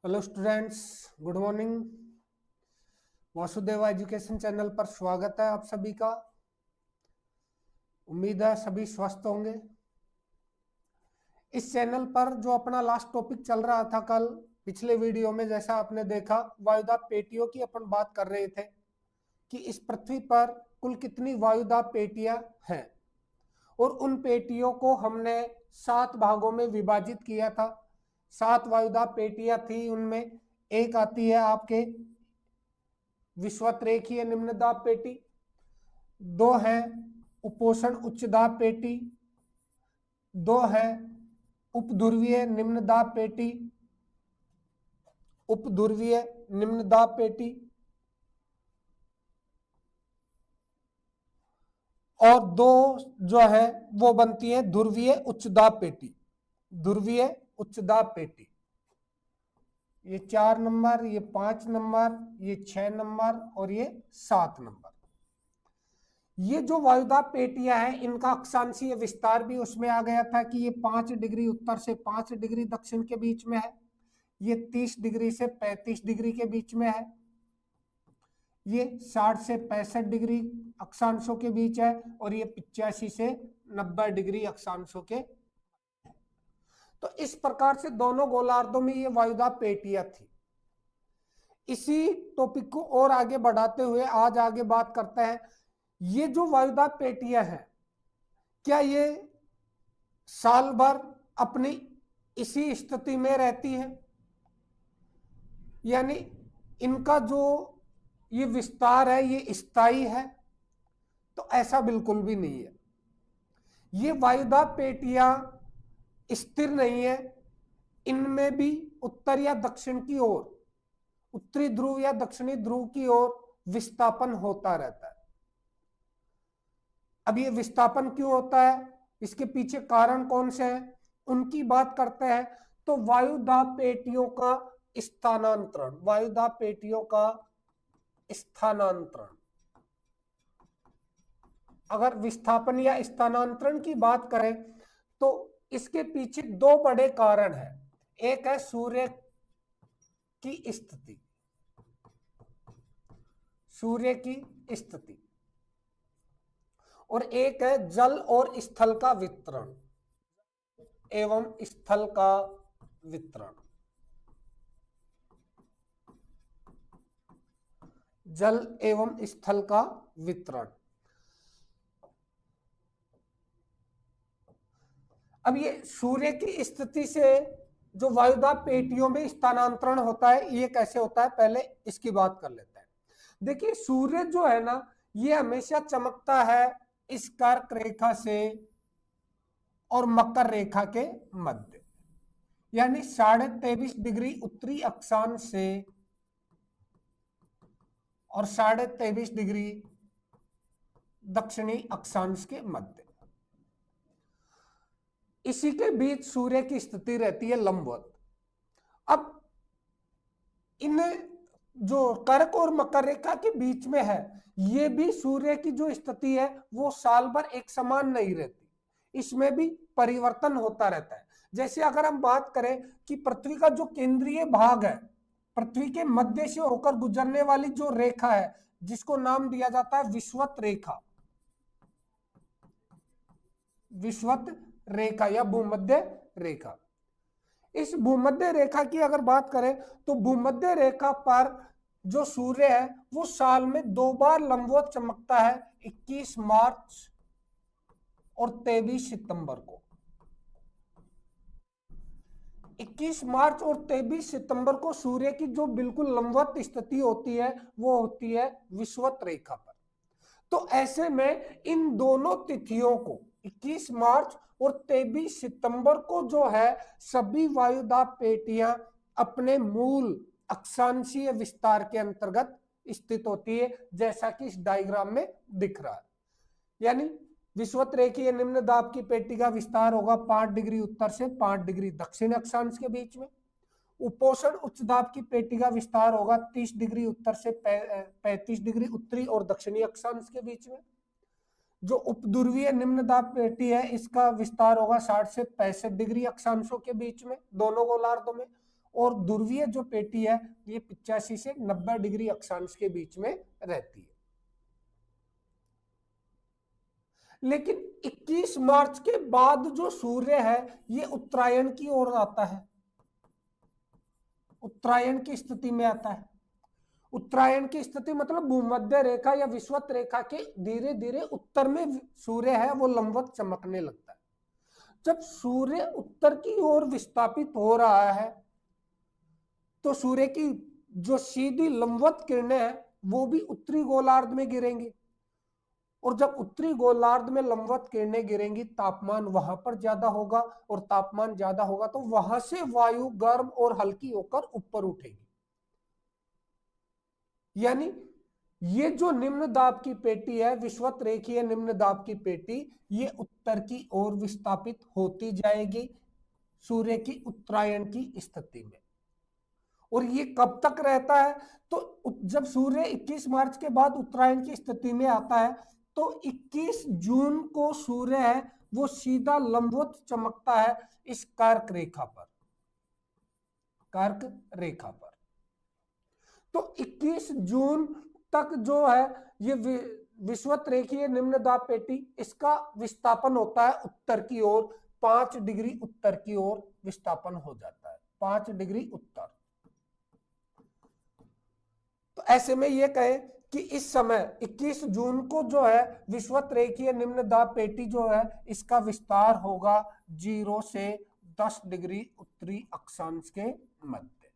Hello students, good morning. Vasudeva education channel पर स्वागत है आप सभी का। उम्मीद है सभी स्वस्थ होंगे। इस चैनल पर जो अपना लास्ट टॉपिक चल रहा था कल पिछले वीडियो में, जैसा आपने देखा, वायुदाब पेटियों की अपन बात कर रहे थे कि इस पृथ्वी पर कुल कितनी वायुदाब पेटियां हैं, और उन पेटियों को हमने 7 भागों में विभाजित किया था। 7 वायुदाब पेटियां थी, उनमें एक आती है आपके विषुवत रेखीय निम्न दाब पेटी, 2 है उपोषण उच्च दाब पेटी, 2 है उपध्रुवीय निम्न दाब पेटी, उपध्रुवीय निम्न दाब पेटी, और 2 जो है वो बनती है ध्रुवीय उच्च दाब पेटी। ध्रुवीय उच्च दाब पेटी ये 4 नंबर, ये 5 नंबर, ये 6 नंबर और ये 7 नंबर। ये जो वायुदाब पेटियां हैं, इनका अक्षांशीय विस्तार भी उसमें आ गया था कि ये 5 डिग्री उत्तर से 5 डिग्री दक्षिण के बीच में है, ये 30 डिग्री से 35 डिग्री के बीच में है, ये 60 से 65 डिग्री अक्षांशों के बीच है, और ये 85 से 90 डिग्री अक्षांशों के। तो इस प्रकार से दोनों गोलार्धों में ये वायुदाब पेटियां थी। इसी टॉपिक को और आगे बढ़ाते हुए आज आगे बात करते हैं, ये जो वायुदाब पेटियां हैं, क्या ये साल भर अपनी इसी स्थिति में रहती है, यानी इनका जो ये विस्तार है ये स्थायी है? तो ऐसा बिल्कुल भी नहीं है। ये वायुदाब पेटियां स्थिर नहीं है, इनमें भी उत्तर या दक्षिण की ओर, उत्तरी ध्रुव या दक्षिणी ध्रुव की ओर विस्थापन होता रहता है। अब ये विस्थापन क्यों होता है, इसके पीछे कारण कौन से हैं, उनकी बात करते हैं। तो वायुदाब पेटियों का स्थानांतरण, वायुदाब पेटियों का स्थानांतरण, अगर विस्थापन या स्थानांतरण की बात करें तो इसके पीछे 2 बड़े कारण हैं। एक है सूर्य की स्थिति, सूर्य की स्थिति, और एक है जल और स्थल का वितरण एवं स्थल का वितरण। जल एवं स्थल का वितरण। अब ये सूर्य की स्थिति से जो वायुदाब पेटियों में स्थानांतरण होता है, ये कैसे होता है, पहले इसकी बात कर लेते हैं। देखिए, सूर्य जो है ना, ये हमेशा चमकता है इस कर्क रेखा से और मकर रेखा के मध्य, यानी 23.5 डिग्री उत्तरी अक्षांश से और 23.5 डिग्री दक्षिणी अक्षांश के मध्य, इसी के बीच सूर्य की स्थिति रहती है लंबवत। अब इन जो कर्क और मकर रेखा के बीच में है, ये भी सूर्य की जो स्थिति है वो साल भर एक समान नहीं रहती, इसमें भी परिवर्तन होता रहता है। जैसे अगर हम बात करें कि पृथ्वी का जो केंद्रीय भाग है, पृथ्वी के मध्य से होकर गुजरने वाली जो रेखा है, जिसको नाम दिया जाता है विषुवत रेखा, विषुवत रेखा या भूमध्य रेखा। इस भूमध्य रेखा की अगर बात करें तो भूमध्य रेखा पर जो सूर्य है वो साल में 2 बार लंबवत चमकता है, 21 मार्च और 23 सितंबर को। 21 मार्च और 23 सितंबर को सूर्य की जो बिल्कुल लंबवत स्थिति होती है वो होती है विषुवत रेखा पर। तो ऐसे में इन दोनों तिथियों को, 21 मार्च और 23 सितंबर को जो है, सभी वायुदाब पेटियां अपने मूल अक्षांशीय विस्तार के अंतर्गत स्थित होती है, जैसा कि इस डायग्राम में दिख रहा है। यानी विषुवत रेखीय निम्न दाब की पेटी का विस्तार होगा 5 डिग्री उत्तर से 5 डिग्री दक्षिण अक्षांश के बीच में। उपोषण उच्च दाब की पेटी का विस्तार होगा 30 डिग्री उत्तर से 35 डिग्री उत्तरी और दक्षिणी अक्षांश के बीच में। जो उपध्रुवीय निम्न दाब पेटी है, इसका विस्तार होगा 60 से 65 डिग्री अक्षांशों के बीच में, दोनों गोलार्धों में। और ध्रुवीय जो पेटी है ये 85 से 90 डिग्री अक्षांश के बीच में रहती है। लेकिन 21 मार्च के बाद जो सूर्य है ये उत्तरायण की ओर आता है, उत्तरायण की स्थिति में आता है। उत्तरायण की स्थिति मतलब भूमध्य रेखा या विषुवत रेखा के धीरे धीरे उत्तर में सूर्य है वो लंबवत चमकने लगता है। जब सूर्य उत्तर की ओर विस्थापित हो रहा है तो सूर्य की जो सीधी लंबवत किरणें हैं वो भी उत्तरी गोलार्ध में गिरेंगी, और जब उत्तरी गोलार्ध में लंबवत किरणें गिरेंगी तापमान वहां पर ज्यादा होगा, और तापमान ज्यादा होगा तो वहां से वायु गर्म और हल्की होकर ऊपर उठेगी। यानी ये जो निम्न दाब की पेटी है, विषुवत रेखीय निम्न दाब की पेटी, ये उत्तर की ओर विस्थापित होती जाएगी सूर्य की उत्तरायण की स्थिति में। और ये कब तक रहता है? तो जब सूर्य 21 मार्च के बाद उत्तरायण की स्थिति में आता है तो 21 जून को सूर्य है वो सीधा लंबवत चमकता है इस कर्क रेखा पर, कर्क रेखा पर। तो 21 जून तक जो है ये विषुवत रेखीय निम्न दाब पेटी, इसका विस्थापन होता है उत्तर की ओर, 5 डिग्री उत्तर की ओर विस्थापन हो जाता है, 5 डिग्री उत्तर। तो ऐसे में ये कहें कि इस समय 21 जून को जो है विषुवत रेखीय निम्न दाब पेटी जो है इसका विस्तार होगा 0 से 10 डिग्री उत्तरी अक्षांश के मध्य।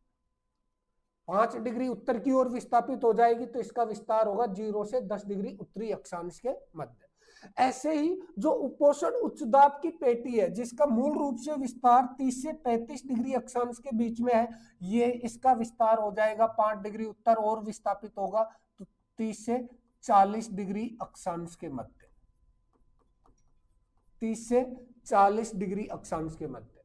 5 डिग्री उत्तर की ओर विस्थापित हो जाएगी तो इसका विस्तार होगा 0 से 10 डिग्री उत्तरी अक्षांश के मध्य। ऐसे ही जो उपोषण उच्च दाब की पेटी है जिसका मूल रूप से विस्तार 30 से 35 डिग्री अक्षांश के बीच में है, ये इसका विस्तार हो जाएगा 5 डिग्री उत्तर और विस्थापित होगा तो 30 से 40 डिग्री अक्षांश के मध्य, 30 से 40 डिग्री अक्षांश के मध्य।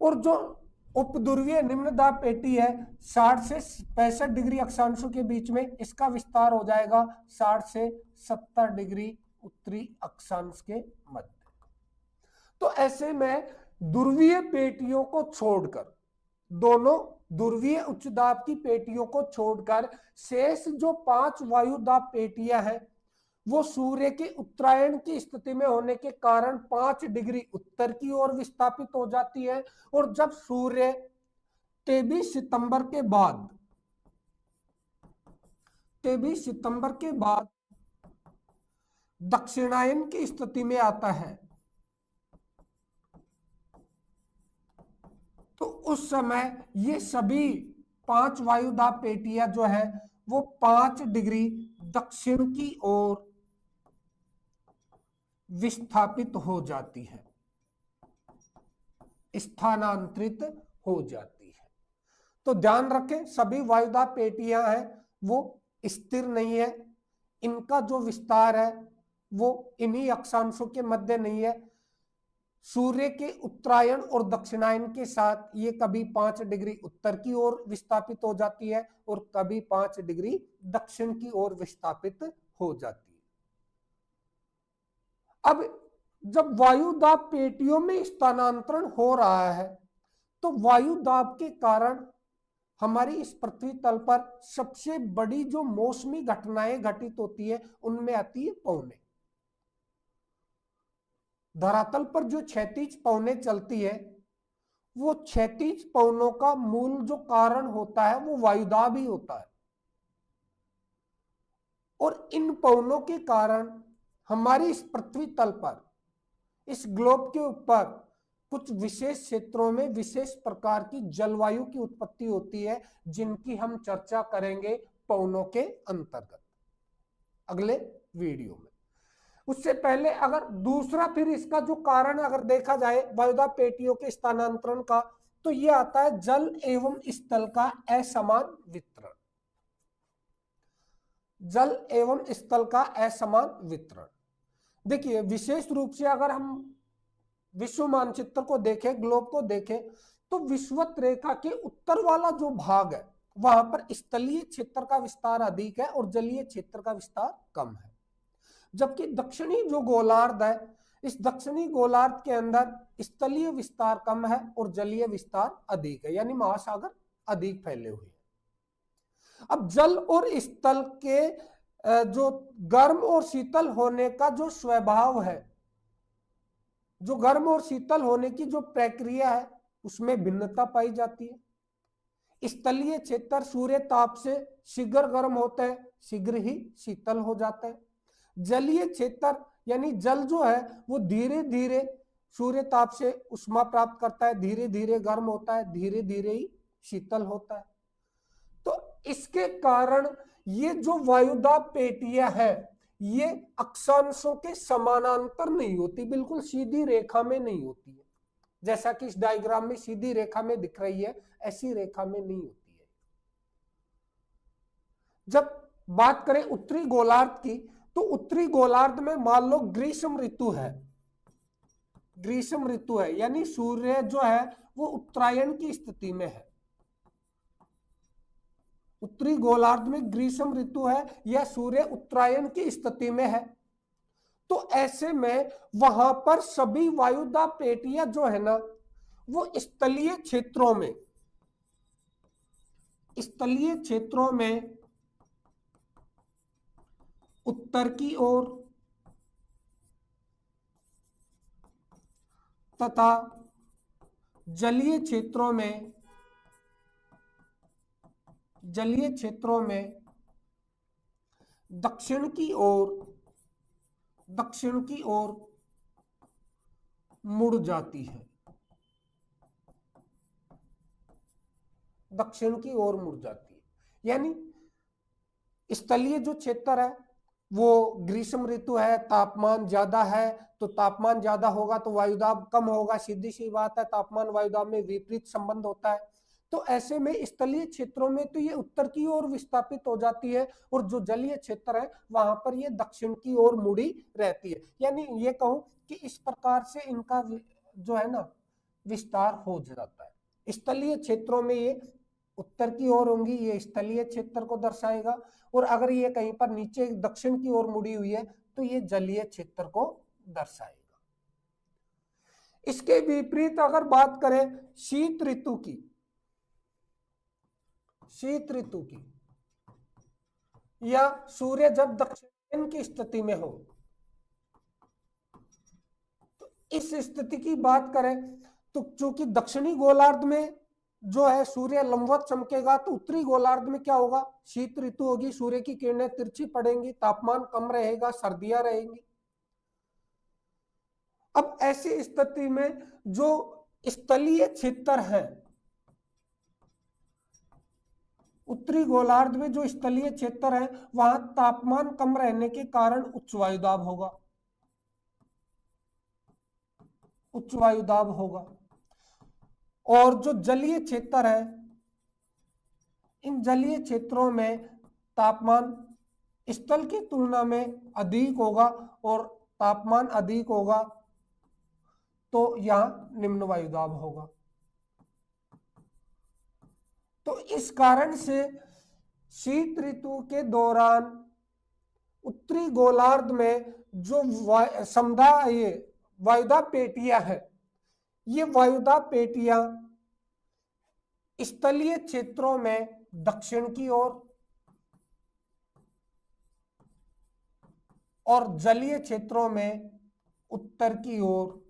और जो उपध्रुवीय निम्न दाब पेटी है 60 से 65 डिग्री अक्षांशों के बीच में, इसका विस्तार हो जाएगा 60 से 70 डिग्री उत्तरी अक्षांश के मध्य। तो ऐसे में ध्रुवीय पेटियों को छोड़कर, दोनों ध्रुवीय उच्च दाब की पेटियों को छोड़कर शेष जो 5 वायु दाब पेटियां हैं वो सूर्य के उत्तरायण की स्थिति में होने के कारण 5 डिग्री उत्तर की ओर विस्थापित हो जाती है। और जब सूर्य 23 सितंबर के बाद दक्षिणायन की स्थिति में आता है तो उस समय ये सभी 5 वायु दाब पेटियां जो है वो 5 डिग्री दक्षिण की ओर विस्थापित हो जाती है, स्थानांतरित हो जाती है। तो ध्यान रखें सभी वायुदाब पेटियां हैं वो स्थिर नहीं है, इनका जो विस्तार है वो इन्हीं अक्षांशों के मध्य नहीं है। सूर्य के उत्तरायण और दक्षिणायन के साथ ये कभी 5 डिग्री उत्तर की ओर विस्थापित हो जाती है और कभी 5 डिग्री दक्षिण की ओर विस्थापित हो जाती है। अब जब वायु दाब पेटियों में स्थानांतरण हो रहा है तो वायु दाब के कारण हमारी इस पृथ्वी तल पर सबसे बड़ी जो मौसमी घटनाएं घटित होती है उनमें आती है पवनें। धरातल पर जो क्षैतिज पवनें चलती है वो क्षैतिज पवनों का मूल जो कारण होता है वो वायुदाब ही होता है, और इन पवनों के कारण हमारी इस पृथ्वी तल पर, इस ग्लोब के ऊपर कुछ विशेष क्षेत्रों में विशेष प्रकार की जलवायु की उत्पत्ति होती है जिनकी हम चर्चा करेंगे पवनों के अंतर्गत अगले वीडियो में। उससे पहले अगर दूसरा फिर इसका जो कारण अगर देखा जाए वायुदाब पेटियों के स्थानांतरण का तो यह आता है जल एवं स्थल का असमान वितरण। जल एवं स्थल का असमान वितरण। देखिए विशेष रूप से अगर हम विश्व मानचित्र को देखें, ग्लोब को देखें तो विषुवत रेखा के उत्तर वाला जो भाग है वहां पर स्थलीय क्षेत्र का विस्तार अधिक है और जलीय क्षेत्र का विस्तार कम है, जबकि दक्षिणी जो गोलार्ध है इस दक्षिणी गोलार्ध के अंदर स्थलीय विस्तार कम है और जलीय विस्तार अधिक है, यानी महासागर अधिक फैले हुए हैं। अब जल और स्थल के जो गर्म और शीतल होने का जो स्वभाव है, जो गर्म और शीतल होने की जो प्रक्रिया है, उसमें भिन्नता पाई जाती है। स्थलीय क्षेत्र सूर्य ताप से शीघ्र गर्म होता है, शीघ्र ही शीतल हो जाता है। जलीय क्षेत्र यानी जल जो है वो धीरे धीरे सूर्य ताप से उष्मा प्राप्त करता है, धीरे धीरे गर्म होता है, धीरे धीरे ही शीतल होता है। तो इसके कारण ये जो वायुदाब पेटियां है, ये अक्षांशों के समानांतर नहीं होती, बिल्कुल सीधी रेखा में नहीं होती है। जैसा कि इस डायग्राम में सीधी रेखा में दिख रही है, ऐसी रेखा में नहीं होती है। जब बात करें उत्तरी गोलार्ध की, तो उत्तरी गोलार्ध में मान लो ग्रीष्म ऋतु है, ग्रीष्म ऋतु है यानी सूर्य जो है वो उत्तरायण की स्थिति में है। उत्तरी गोलार्ध में ग्रीष्म ऋतु है या सूर्य उत्तरायण की स्थिति में है। तो ऐसे में वहां पर सभी वायुदाब पेटियां जो है ना, वो स्थलीय क्षेत्रों में, स्थलीय क्षेत्रों में उत्तर की ओर तथा जलीय क्षेत्रों में, जलीय क्षेत्रों में दक्षिण की ओर, दक्षिण की ओर मुड़ जाती है, दक्षिण की ओर मुड़ जाती है। यानी स्थलीय जो क्षेत्र है वो ग्रीष्म ऋतु है, तापमान ज्यादा है, तो तापमान ज्यादा होगा तो वायुदाब कम होगा, सीधी सी बात है। तापमान वायुदाब में विपरीत संबंध होता है। तो ऐसे में स्थलीय क्षेत्रों में तो ये उत्तर की ओर विस्थापित हो जाती है, और जो जलीय क्षेत्र है वहां पर ये दक्षिण की ओर मुड़ी रहती है। यानी ये कहूं कि इस प्रकार से इनका जो है ना विस्तार हो जाता है। स्थलीय क्षेत्रों में ये उत्तर की ओर होंगी, ये स्थलीय क्षेत्र को दर्शाएगा, और अगर ये कहीं पर नीचे दक्षिण की ओर मुड़ी हुई है तो ये जलीय क्षेत्र को दर्शाएगा। इसके विपरीत अगर बात करें शीत ऋतु की, शीत ऋतु की, या सूर्य जब दक्षिण की स्थिति में हो, तो इस स्थिति की बात करें तो चूंकि दक्षिणी गोलार्ध में जो है सूर्य लंबवत चमकेगा, तो उत्तरी गोलार्ध में क्या होगा, शीत ऋतु होगी, सूर्य की किरणें तिरछी पड़ेंगी, तापमान कम रहेगा, सर्दियां रहेंगी। अब ऐसी स्थिति में जो स्थलीय क्षेत्र है, उत्तरी गोलार्ध में जो स्थलीय क्षेत्र है वहां तापमान कम रहने के कारण उच्च वायुदाब होगा, उच्च वायुदाब होगा। और जो जलीय क्षेत्र है, इन जलीय क्षेत्रों में तापमान स्थल की तुलना में अधिक होगा, और तापमान अधिक होगा तो यहां निम्न वायुदाब होगा। तो इस कारण से शीत ऋतु के दौरान उत्तरी गोलार्ध में जो ये वायुदाब पेटियां है, ये वायुदाब पेटियां स्थलीय क्षेत्रों में दक्षिण की ओर और जलीय क्षेत्रों में उत्तर की ओर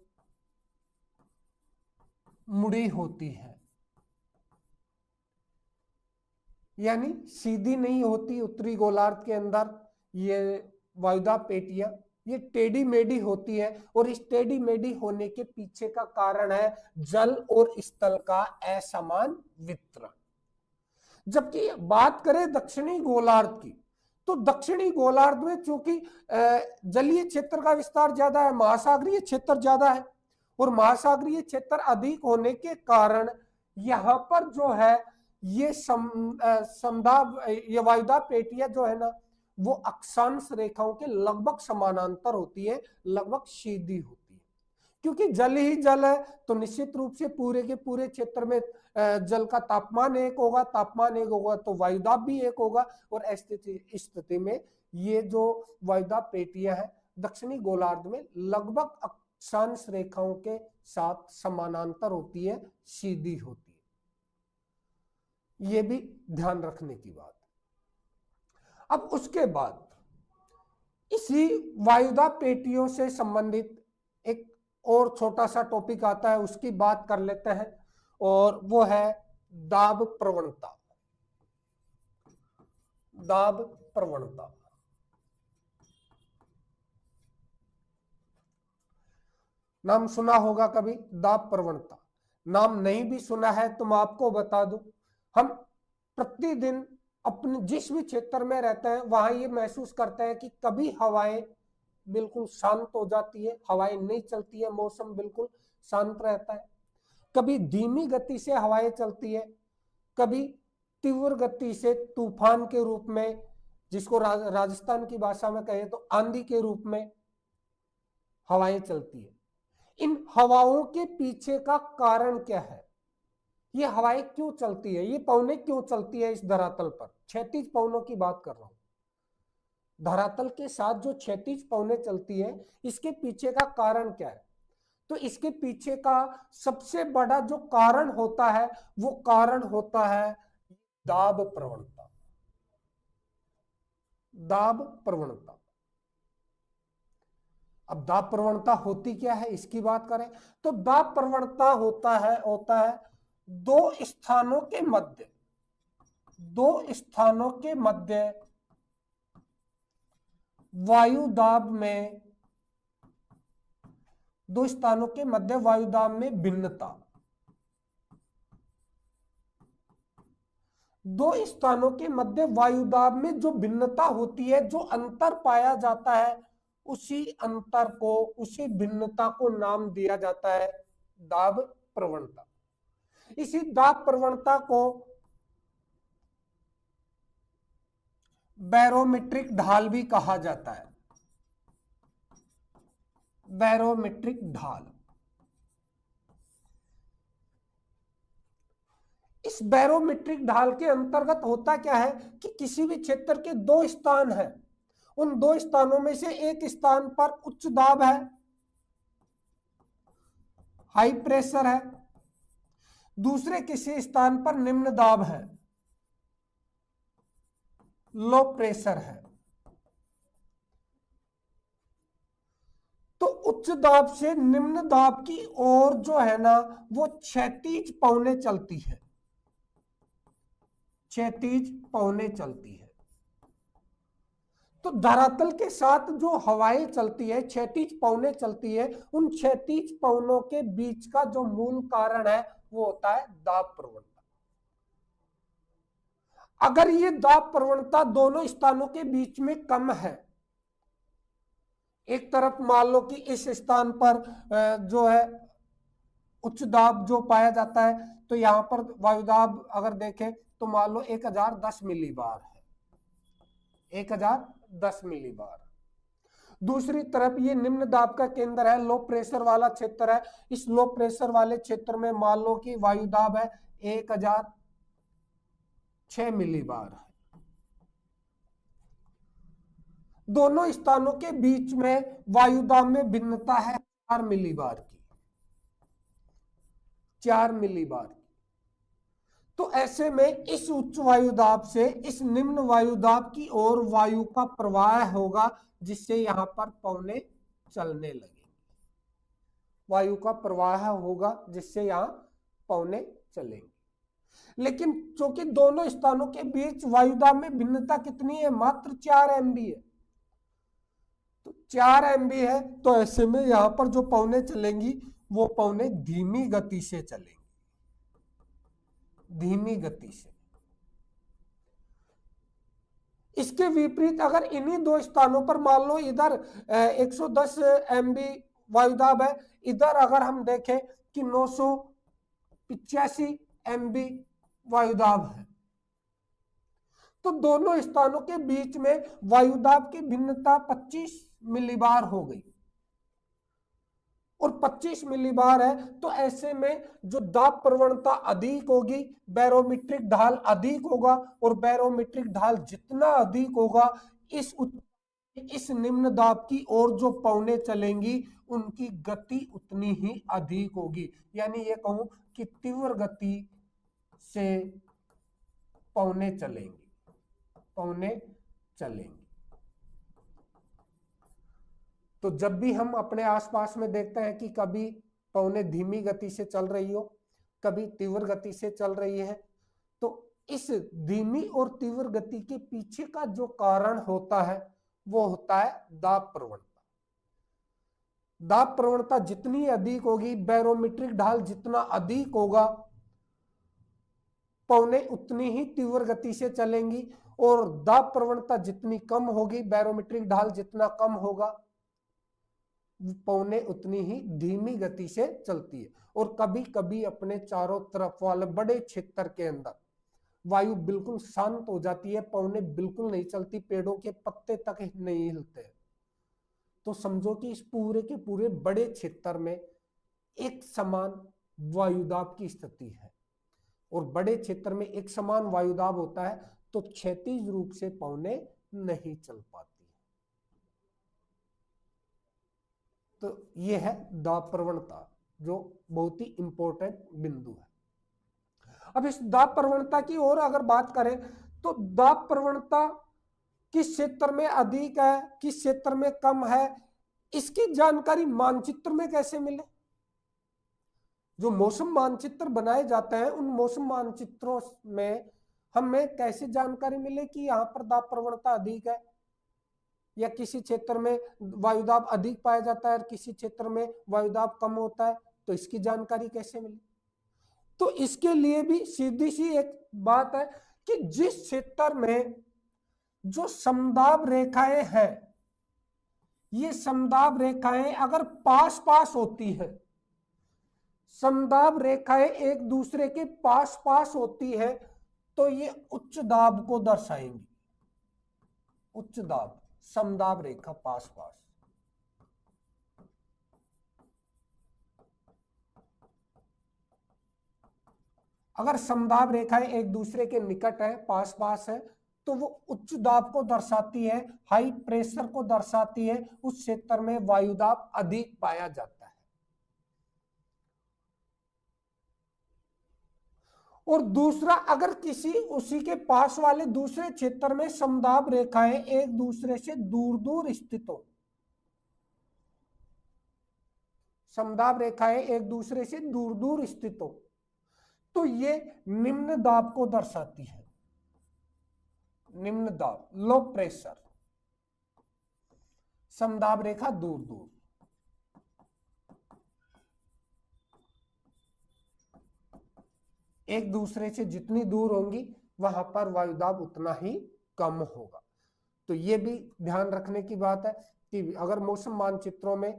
मुड़ी होती है। यानी सीधी नहीं होती उत्तरी गोलार्ध के अंदर ये वायुदाब पेटियां, ये टेढ़ी मेढ़ी होती है, और इस टेढ़ी मेढ़ी होने के पीछे का कारण है जल और स्थल का असमान वितरण। जबकि बात करें दक्षिणी गोलार्ध की, तो दक्षिणी गोलार्ध में चूंकि जलीय क्षेत्र का विस्तार ज्यादा है, महासागरीय क्षेत्र ज्यादा है, और महासागरीय क्षेत्र अधिक होने के कारण यहां पर जो है ये ये वायुदाब पेटियां जो है ना वो अक्षांश रेखाओं के लगभग समानांतर होती है, लगभग सीधी होती है। क्योंकि जल ही जल है तो निश्चित रूप से पूरे के पूरे क्षेत्र में जल का तापमान एक होगा, तापमान एक होगा तो वायुदाब भी एक होगा, और स्थिति में ये जो वायुदाब पेटियां है दक्षिणी गोलार्ध में लगभग अक्षांश रेखाओं के साथ समानांतर होती है, सीधी होती है। ये भी ध्यान रखने की बात। अब उसके बाद इसी वायुदाब पेटियों से संबंधित एक और छोटा सा टॉपिक आता है, उसकी बात कर लेते हैं, और वो है दाब प्रवणता। दाब प्रवणता, नाम सुना होगा कभी, दाब प्रवणता। नाम नहीं भी सुना है तो मैं आपको बता दूं, हम प्रतिदिन अपने जिस भी क्षेत्र में रहते हैं वहां ये महसूस करते हैं कि कभी हवाएं बिल्कुल शांत हो जाती है, हवाएं नहीं चलती है, मौसम बिल्कुल शांत रहता है। कभी धीमी गति से हवाएं चलती है, कभी तीव्र गति से तूफान के रूप में, जिसको राजस्थान की भाषा में कहें तो आंधी के रूप में हवाएं चलती है। इन हवाओं के पीछे का कारण क्या है? ये हवाएं क्यों चलती है, ये पवनें क्यों चलती है इस धरातल पर? क्षैतिज पवनों की बात कर रहा हूं। धरातल के साथ जो क्षैतिज पवनें चलती है, इसके पीछे का कारण क्या है? तो इसके पीछे का सबसे बड़ा जो कारण होता है, वो कारण होता है दाब प्रवणता। दाब प्रवणता। अब दाब प्रवणता होती क्या है इसकी बात करें तो दाब प्रवणता होता है दो स्थानों के मध्य वायु दाब में, दो स्थानों के मध्य वायु दाब में भिन्नता। दो स्थानों के मध्य वायु दाब में जो भिन्नता होती है, जो अंतर पाया जाता है, उसी अंतर को, उसी भिन्नता को नाम दिया जाता है दाब प्रवणता। इसी दाब प्रवणता को बैरोमीट्रिक ढाल भी कहा जाता है। बैरोमीट्रिक ढाल। इस बैरोमीट्रिक ढाल के अंतर्गत होता क्या है कि किसी भी क्षेत्र के दो स्थान हैं, उन दो स्थानों में से एक स्थान पर उच्च दाब है, हाई प्रेशर है, दूसरे किसी स्थान पर निम्न दाब है, लो प्रेशर है। तो उच्च दाब से निम्न दाब की ओर जो है ना, वो क्षैतिज पवनें चलती है, क्षैतिज पवनें चलती है। तो धरातल के साथ जो हवाएं चलती है, क्षैतिज पवनें चलती है, उन क्षैतिज पवनों के बीच का जो मूल कारण है वो होता है दाब प्रवणता। अगर ये दाब प्रवणता दोनों स्थानों के बीच में कम है, एक तरफ मान लो कि इस स्थान पर जो है उच्च दाब जो पाया जाता है, तो यहां पर वायुदाब अगर देखें तो मान लो 1010 मिलीबार है, 1010 मिलीबार। दूसरी तरफ ये निम्न दाब का केंद्र है, लो प्रेशर वाला क्षेत्र है, इस लो प्रेशर वाले क्षेत्र में मान लो कि वायुदाब है 1006 मिलीबार है। दोनों स्थानों के बीच में वायुदाब में भिन्नता है 4 मिलीबार की, 4 मिलीबार की। तो ऐसे में इस उच्च वायुदाब से इस निम्न वायुदाब की ओर वायु का प्रवाह होगा, जिससे यहां पर पवनें चलने लगेंगी। वायु का प्रवाह होगा जिससे यहां पवनें चलेंगी। लेकिन चूंकि दोनों स्थानों के बीच वायुदाब में भिन्नता कितनी है, मात्र 4 एमबी है, तो 4 एमबी है, तो ऐसे में यहां पर जो पवनें चलेंगी वो पवनें धीमी गति से चलेंगी, धीमी गति से। इसके विपरीत अगर इन्हीं दो स्थानों पर मान लो इधर 110 एमबी वायुदाब है, इधर अगर हम देखें कि 985 एमबी वायुदाब है, तो दोनों स्थानों के बीच में वायुदाब की भिन्नता 25 मिलीबार हो गई, और 25 मिलीबार है, तो ऐसे में जो दाब प्रवणता अधिक होगी, बैरोमीट्रिक ढाल अधिक होगा, और बैरोमीट्रिक ढाल जितना अधिक होगा, इस निम्न दाब की ओर जो पवनें चलेंगी उनकी गति उतनी ही अधिक होगी। यानी ये कहूं कि तीव्र गति से पौने चलेंगी, पौने चलेंगी। तो जब भी हम अपने आसपास में देखते हैं कि कभी पौने धीमी गति से चल रही हो, कभी तीव्र गति से चल रही है, तो इस धीमी और तीव्र गति के पीछे का जो कारण होता है वो होता है दाब प्रवणता। दाब प्रवणता जितनी अधिक होगी, बैरोमीट्रिक ढाल जितना अधिक होगा, पौने उतनी ही तीव्र गति से चलेंगी, और दाब प्रवणता जितनी कम होगी, बैरोमीट्रिक ढाल जितना कम होगा, पौने उतनी ही धीमी गति से चलती है। और कभी कभी अपने चारों तरफ वाले बड़े क्षेत्र के अंदर वायु बिल्कुल शांत हो जाती है, पौने बिल्कुल नहीं चलती, पेड़ों के पत्ते तक नहीं हिलते। तो समझो कि इस पूरे के पूरे बड़े क्षेत्र में एक समान वायुदाब की स्थिति है, और बड़े क्षेत्र में एक समान वायुदाब होता है तो क्षैतिज रूप से पौने नहीं चल पाती। तो यह है दाब प्रवणता, जो बहुत ही इंपॉर्टेंट बिंदु है। अब इस दाब प्रवणता की और अगर बात करें तो दाब प्रवणता किस क्षेत्र में अधिक है, किस क्षेत्र में कम है, इसकी जानकारी मानचित्र में कैसे मिले? जो मौसम मानचित्र बनाए जाते हैं, उन मौसम मानचित्रों में हमें कैसे जानकारी मिले कि यहाँ पर दाब प्रवणता अधिक है, या किसी क्षेत्र में वायुदाब अधिक पाया जाता है और किसी क्षेत्र में वायुदाब कम होता है, तो इसकी जानकारी कैसे मिले? तो इसके लिए भी सीधी सी एक बात है कि जिस क्षेत्र में जो समदाब रेखाएं हैं, ये समदाब रेखाएं अगर पास पास होती है, समदाब रेखाएं एक दूसरे के पास पास होती है, तो ये उच्च दाब को दर्शाएंगी। उच्च दाब, समदाब रेखा पास पास। अगर समदाब रेखाएं एक दूसरे के निकट है, पास पास है, तो वो उच्च दाब को दर्शाती है, हाई प्रेशर को दर्शाती है, उस क्षेत्र में वायुदाब अधिक पाया जाता है। और दूसरा, अगर किसी उसी के पास वाले दूसरे क्षेत्र में समदाब रेखाएं एक दूसरे से दूर दूर स्थित हो, समदाब रेखाएं एक दूसरे से दूर दूर स्थित हो, तो ये निम्न दाब को दर्शाती है। निम्न दाब, लो प्रेशर, समदाब रेखा दूर दूर। एक दूसरे से जितनी दूर होंगी वहां पर वायुदाब उतना ही कम होगा। तो ये भी ध्यान रखने की बात है कि अगर मौसम मानचित्रों में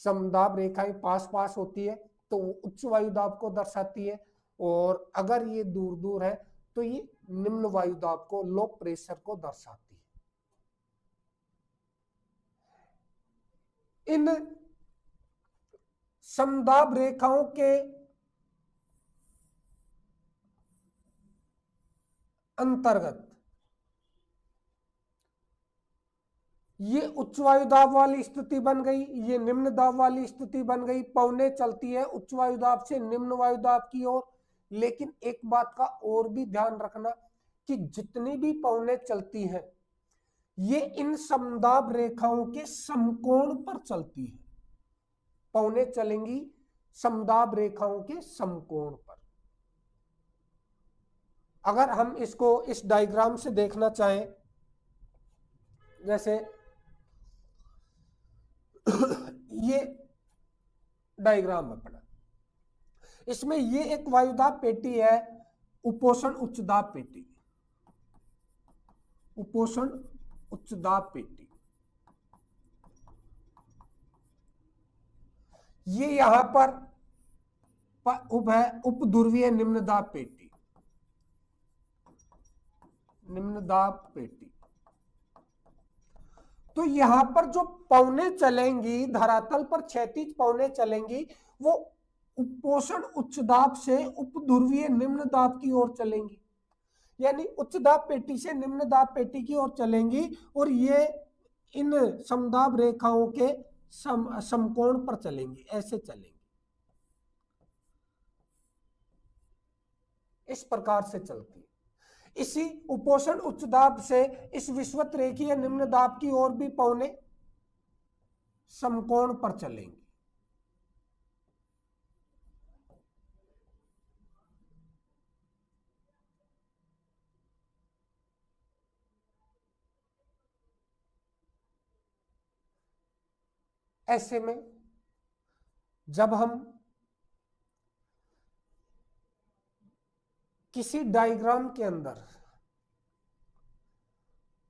समदाब रेखाएं पास पास होती है तो उच्च वायुदाब को दर्शाती है, और अगर ये दूर दूर है तो ये निम्न वायुदाब को, लो प्रेशर को दर्शाती है। इन समदाब रेखाओं के अंतर्गत ये उच्च वायुदाब वाली स्थिति बन गई, ये निम्न दाब वाली स्थिति बन गई, पौने चलती है उच्च वायुदाब से निम्न वायुदाब की ओर। लेकिन एक बात का और भी ध्यान रखना कि जितनी भी पौने चलती हैं, ये इन समदाब रेखाओं के समकोण पर चलती है। पौने चलेंगी समदाब रेखाओं के समकोण पर। अगर हम इसको इस डायग्राम से देखना चाहें, जैसे ये डायग्राम अपना, इसमें ये एक वायुदाब पेटी है, उपोषण उच्च दाब पेटी, उपोषण उच्च दाब पेटी। ये यहां पर उप ध्रुवीय निम्न दाब पेटी, निम्न दाब पेटी। तो यहां पर जो पौने चलेंगी, धरातल पर क्षैतिज पौने चलेंगी, वो उपोषण उच्च दाब से उप ध्रुवीय निम्न दाब की ओर चलेंगी, यानी उच्च दाब पेटी से निम्न दाब पेटी की ओर चलेंगी, और ये इन समदाब रेखाओं के समकोण पर चलेंगी, ऐसे चलेंगी, इस प्रकार से चलती है। इसी उपोषण उच्च दाब से इस विषुवत रेखीय निम्न दाब की ओर भी पौने समकोण पर चलेंगे। ऐसे में जब हम किसी डायग्राम के अंदर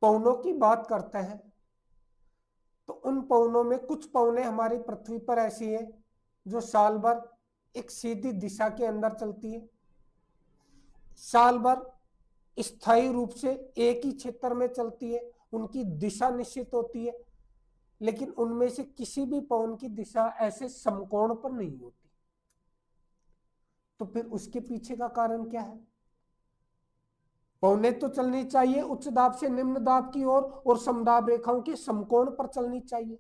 पौनों की बात करते हैं तो उन पौनों में कुछ पौने हमारी पृथ्वी पर ऐसी है जो साल भर एक सीधी दिशा के अंदर चलती है, साल भर स्थायी रूप से एक ही क्षेत्र में चलती है, उनकी दिशा निश्चित होती है, लेकिन उनमें से किसी भी पवन की दिशा ऐसे समकोण पर नहीं होती। तो फिर उसके पीछे का कारण क्या है? पौने तो चलनी चाहिए उच्च दाब से निम्न दाब की ओर और समदाब रेखाओं के समकोण पर चलनी चाहिए,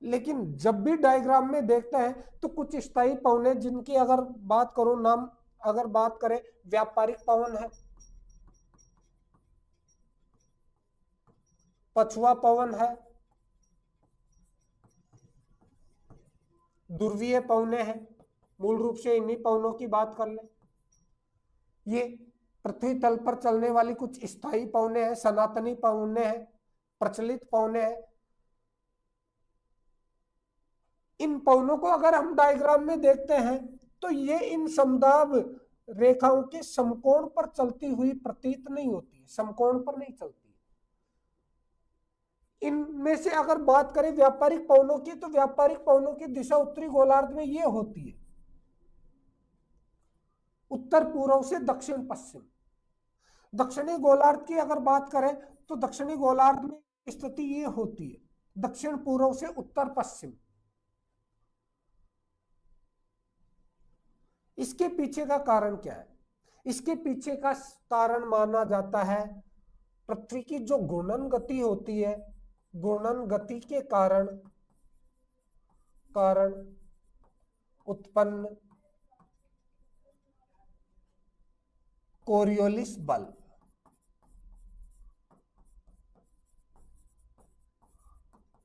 लेकिन जब भी डायग्राम में देखते हैं तो कुछ स्थायी पवने जिनकी अगर बात करूं, नाम अगर बात करें, व्यापारिक पवन है, पछुआ पवन है, ध्रुवीय पवने हैं, मूल रूप से इन्हीं पवनों की बात कर लें। ये पृथ्वी तल पर चलने वाली कुछ स्थायी पवने हैं, सनातनी पवने हैं, प्रचलित पवने हैं। इन पवनों को अगर हम डायग्राम में देखते हैं तो ये इन समदाब रेखाओं के समकोण पर चलती हुई प्रतीत नहीं होती है, समकोण पर नहीं चलती। इनमें से अगर बात करें व्यापारिक पवनों की तो व्यापारिक पवनों की दिशा उत्तरी गोलार्ध में ये होती है, उत्तर पूर्व से दक्षिण पश्चिम। दक्षिणी गोलार्ध की अगर बात करें तो दक्षिणी गोलार्ध में स्थिति ये होती है, दक्षिण पूर्व से उत्तर पश्चिम। इसके पीछे का कारण क्या है? इसके पीछे का कारण माना जाता है पृथ्वी की जो घूर्णन गति होती है, घूर्णन गति के कारण उत्पन्न कोरियोलिस बल।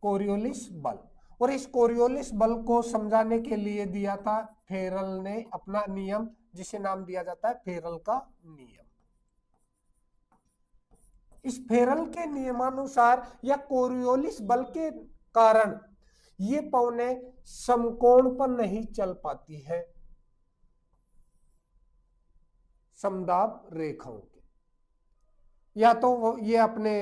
कोरियोलिस बल, और इस कोरियोलिस बल को समझाने के लिए दिया था फेरल ने अपना नियम, जिसे नाम दिया जाता है फेरल का नियम। इस फेरल के नियमानुसार या कोरियोलिस बल के कारण ये पवने समकोण पर नहीं चल पाती है समदाब रेखाओं के, या तो ये अपने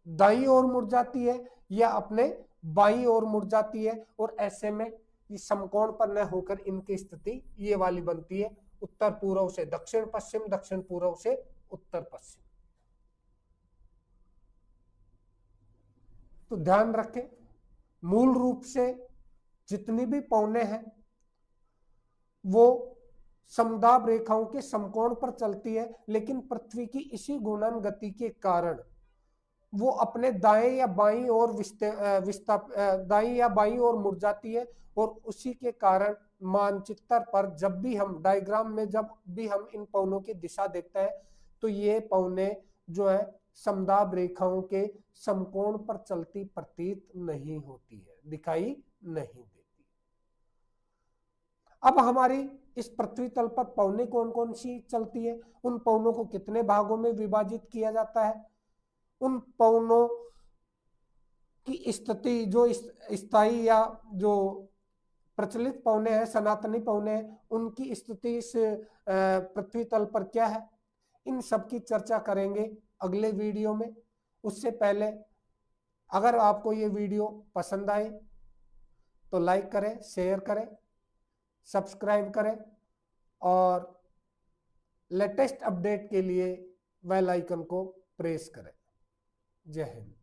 दाईं ओर मुड़ जाती है या अपने बाईं ओर मुड़ जाती है, और ऐसे में ये समकोण पर न होकर इनकी स्थिति ये वाली बनती है, उत्तर पूर्व से दक्षिण पश्चिम, दक्षिण पूर्व से उत्तर पश्चिम। तो ध्यान रखें, मूल रूप से जितनी भी पवने हैं वो समदाब रेखाओं के समकोण पर चलती है, लेकिन पृथ्वी की इसी घूर्णन गति के कारण वो अपने दाएं या बाईं ओर दाएं या बाईं ओर मुड़ जाती है, और उसी के कारण मानचित्र पर जब भी हम डायग्राम में जब भी हम इन पवनों की दिशा देखते हैं तो ये पवने जो है समदाब रेखाओं के समकोण पर चलती प्रतीत नहीं होती है, दिखाई नहीं देती। अब हमारी इस पृथ्वी तल पर पवने कौन कौन सी चलती है, उन पवनों को कितने भागों में विभाजित किया जाता है, उन पवनों की स्थिति जो स्थायी या जो प्रचलित पवने हैं, सनातनी पवने हैं, उनकी स्थिति इस पृथ्वी तल पर क्या है, इन सब की चर्चा करेंगे अगले वीडियो में। उससे पहले अगर आपको ये वीडियो पसंद आए तो लाइक करें, शेयर करें, सब्सक्राइब करें, और लेटेस्ट अपडेट के लिए बेल आइकन को प्रेस करें। जय हिंद।